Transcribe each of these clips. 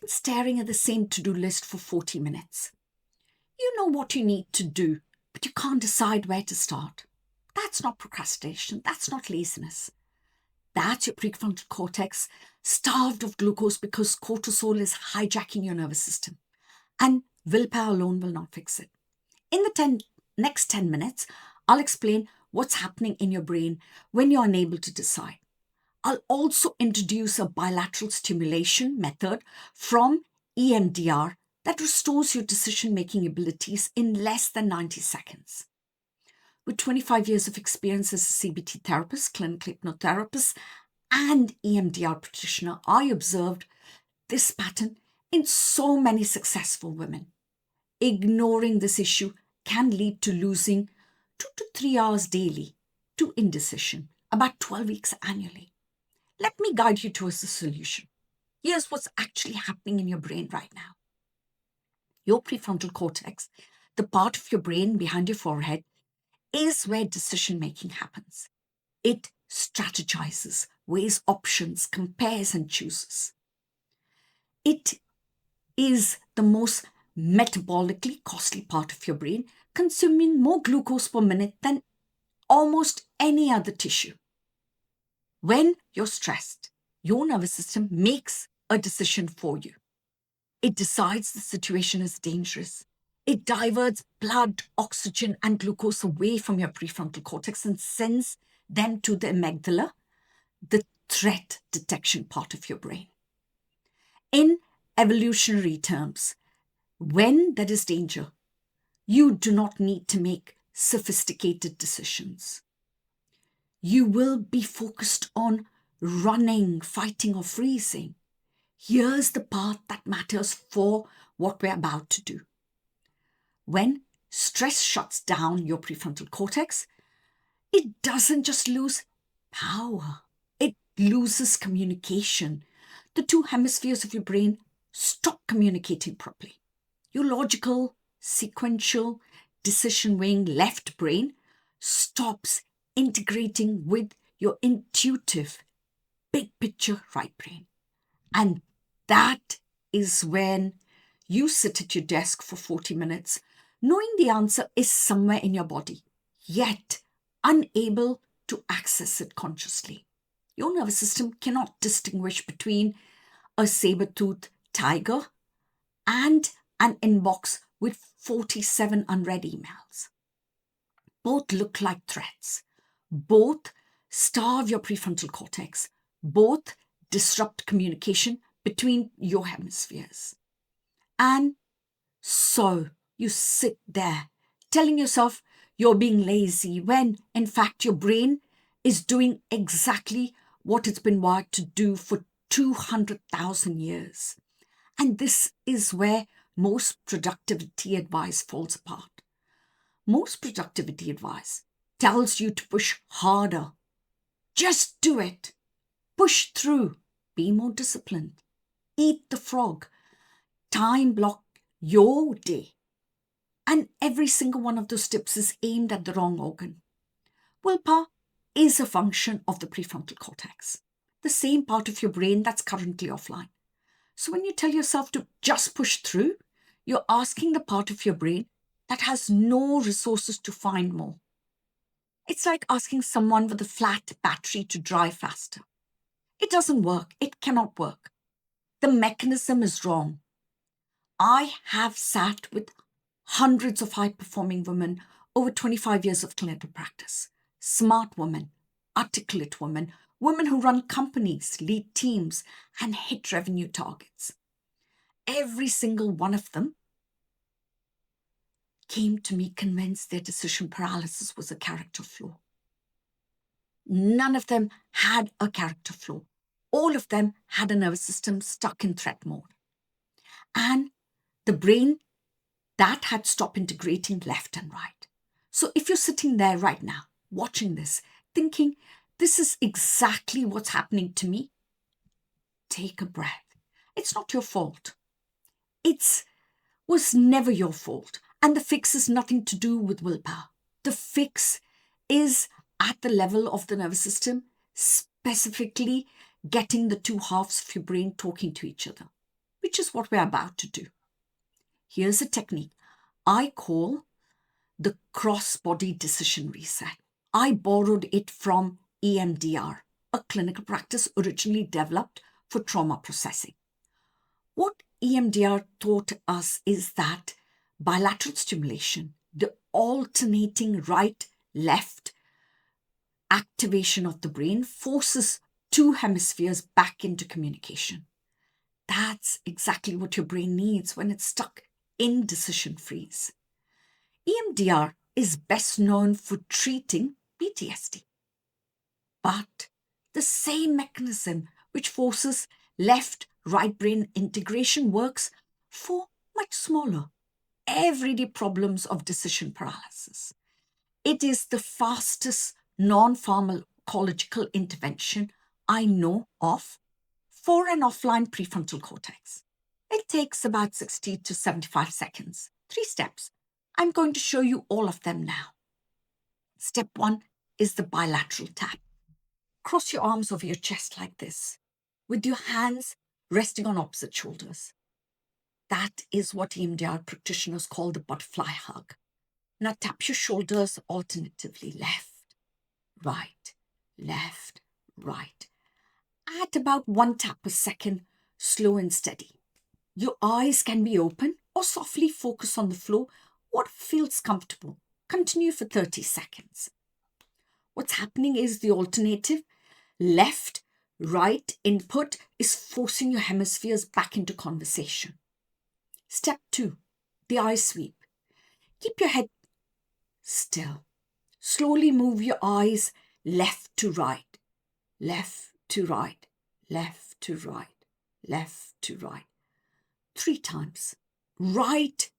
than staring at the same to-do list for 40 minutes. You know what you need to do, but you can't decide where to start. That's not procrastination. That's not laziness. That's your prefrontal cortex starved of glucose because cortisol is hijacking your nervous system. And willpower alone will not fix it. In the next 10 minutes, I'll explain what's happening in your brain when you're unable to decide. I'll also introduce a bilateral stimulation method from EMDR that restores your decision-making abilities in less than 90 seconds. With 25 years of experience as a CBT therapist, clinical hypnotherapist, and EMDR practitioner, I observed this pattern in so many successful women. Ignoring this issue can lead to losing 2 to 3 hours daily to indecision, about 12 weeks annually. Let me guide you towards the solution. Here's what's actually happening in your brain right now. Your prefrontal cortex, the part of your brain behind your forehead, is where decision-making happens. It strategizes, weighs options, compares and chooses. It is the most metabolically costly part of your brain, consuming more glucose per minute than almost any other tissue. When you're stressed, your nervous system makes a decision for you. It decides the situation is dangerous. It diverts blood, oxygen, and glucose away from your prefrontal cortex and sends them to the amygdala, the threat detection part of your brain. In evolutionary terms, when there is danger, you do not need to make sophisticated decisions. You will be focused on running, fighting, or freezing. Here's the part that matters for what we're about to do. When stress shuts down your prefrontal cortex, it doesn't just lose power, it loses communication. The two hemispheres of your brain stop communicating properly. Your logical, sequential, decision-weighing left brain stops integrating with your intuitive, big-picture right brain. And that is when you sit at your desk for 40 minutes, knowing the answer is somewhere in your body, yet unable to access it consciously. Your nervous system cannot distinguish between a saber-toothed tiger and an inbox with 47 unread emails. Both look like threats. Both starve your prefrontal cortex. Both disrupt communication between your hemispheres. And so you sit there telling yourself you're being lazy when, in fact, your brain is doing exactly what it's been wired to do for 200,000 years. And this is where most productivity advice falls apart. Most productivity advice tells you to push harder. Just do it. Push through. Be more disciplined. Eat the frog. Time block your day. And every single one of those tips is aimed at the wrong organ. Willpower is a function of the prefrontal cortex, the same part of your brain that's currently offline. So when you tell yourself to just push through, you're asking the part of your brain that has no resources to find more. It's like asking someone with a flat battery to drive faster. It doesn't work. It cannot work. The mechanism is wrong. I have sat with hundreds of high-performing women over 25 years of clinical practice. Smart women, articulate women, women who run companies, lead teams, and hit revenue targets. Every single one of them came to me convinced their decision paralysis was a character flaw. None of them had a character flaw. All of them had a nervous system stuck in threat mode. And the brain that had stopped integrating left and right. So if you're sitting there right now, watching this, thinking, this is exactly what's happening to me, take a breath. It's not your fault. It was never your fault. And the fix is nothing to do with willpower. The fix is at the level of the nervous system, specifically getting the two halves of your brain talking to each other, which is what we're about to do. Here's a technique I call the cross-body decision reset. I borrowed it from EMDR, a clinical practice originally developed for trauma processing. What EMDR taught us is that bilateral stimulation, the alternating right-left activation of the brain, forces two hemispheres back into communication. That's exactly what your brain needs when it's stuck in decision freeze. EMDR is best known for treating PTSD. But the same mechanism which forces left-right brain integration works for much smaller, everyday problems of decision paralysis. It is the fastest non-pharmacological intervention I know of for an offline prefrontal cortex. It takes about 60 to 75 seconds. 3 steps. I'm going to show you all of them now. Step 1 is the bilateral tap. Cross your arms over your chest like this, with your hands resting on opposite shoulders. That is what EMDR practitioners call the butterfly hug. Now tap your shoulders alternatively, left, right, left, right. At about 1 tap per second, slow and steady. Your eyes can be open or softly focus on the floor, what feels comfortable. Continue for 30 seconds. What's happening is the alternative left, right input is forcing your hemispheres back into conversation. Step 2, the eye sweep. Keep your head still. Slowly move your eyes left to right, left to right, left to right, left to right. 3 times. Right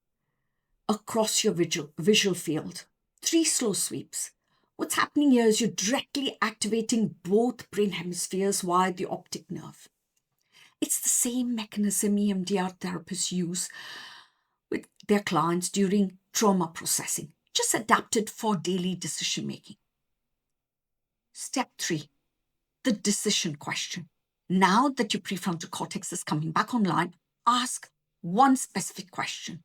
across your visual field. 3 slow sweeps. What's happening here is you're directly activating both brain hemispheres via the optic nerve. It's the same mechanism EMDR therapists use with their clients during trauma processing, just adapted for daily decision making. Step 3, the decision question. Now that your prefrontal cortex is coming back online, ask one specific question.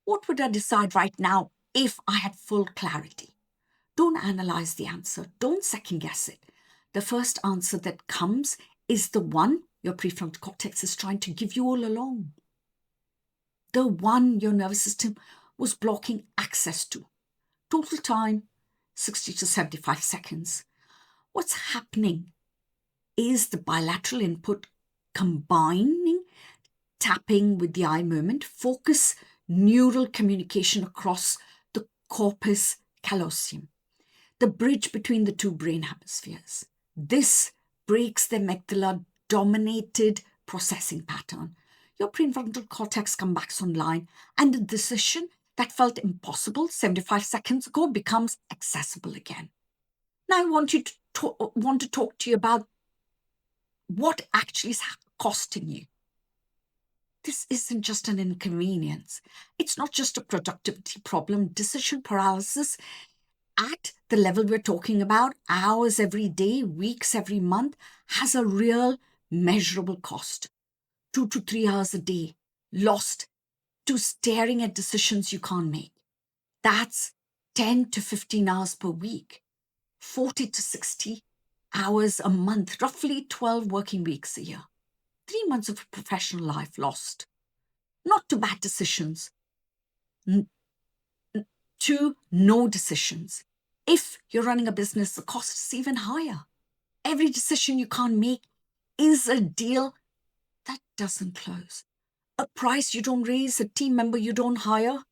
What would I decide right now if I had full clarity? Don't analyze the answer. Don't second guess it. The first answer that comes is the one your prefrontal cortex is trying to give you all along. The one your nervous system was blocking access to. Total time, 60 to 75 seconds. What's happening is the bilateral input combining tapping with the eye movement, focus neural communication across the corpus callosum, the bridge between the 2 brain hemispheres. This breaks the amygdala-dominated processing pattern. Your prefrontal cortex comes back online, and the decision that felt impossible 75 seconds ago becomes accessible again. Now I want to talk to you about what actually is costing you. This isn't just an inconvenience. It's not just a productivity problem. Decision paralysis at the level we're talking about, hours every day, weeks every month, has a real measurable cost. 2 to 3 hours a day lost to staring at decisions you can't make. That's 10 to 15 hours per week, 40 to 60 hours a month, roughly 12 working weeks a year. 3 months of professional life lost. Not to bad decisions, to no decisions. If you're running a business, the cost is even higher. Every decision you can't make is a deal that doesn't close. A price you don't raise, a team member you don't hire.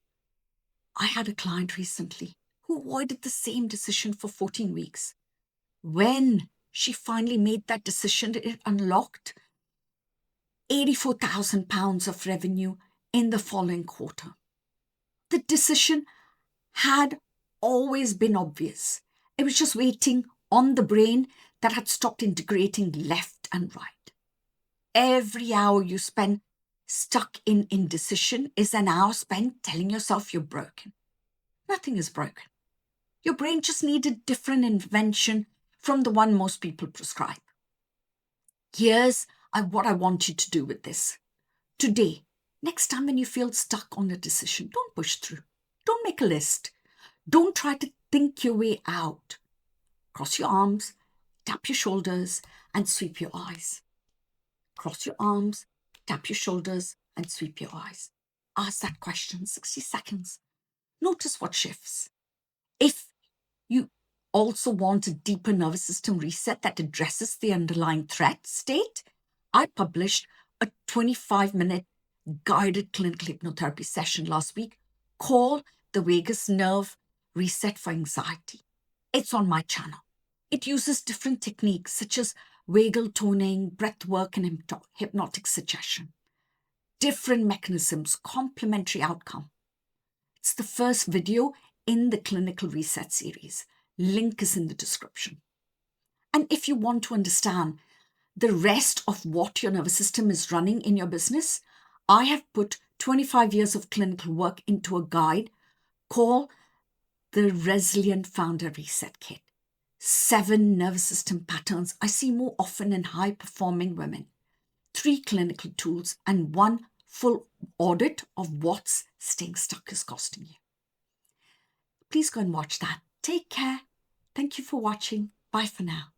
I had a client recently who avoided the same decision for 14 weeks. When she finally made that decision, it unlocked £84,000 of revenue in the following quarter. The decision had always been obvious. It was just waiting on the brain that had stopped integrating left and right. Every hour you spend stuck in indecision is an hour spent telling yourself you're broken. Nothing is broken. Your brain just needed a different intervention from the one most people prescribe. Here's what I want you to do with this. Today, next time when you feel stuck on a decision, don't push through. Don't make a list. Don't try to think your way out. Cross your arms, tap your shoulders, and sweep your eyes. Cross your arms, tap your shoulders, and sweep your eyes. Ask that question, 60 seconds. Notice what shifts. If you also want a deeper nervous system reset that addresses the underlying threat state, I published a 25-minute guided clinical hypnotherapy session last week called the Vagus Nerve Reset for Anxiety. It's on my channel. It uses different techniques such as vagal toning, breath work, and hypnotic suggestion. Different mechanisms, complementary outcome. It's the first video in the Clinical Reset series. Link is in the description. And if you want to understand the rest of what your nervous system is running in your business, I have put 25 years of clinical work into a guide called the Resilient Founder Reset Kit. 7 nervous system patterns I see more often in high-performing women. 3 clinical tools and 1 full audit of what's staying stuck is costing you. Please go and watch that. Take care. Thank you for watching. Bye for now.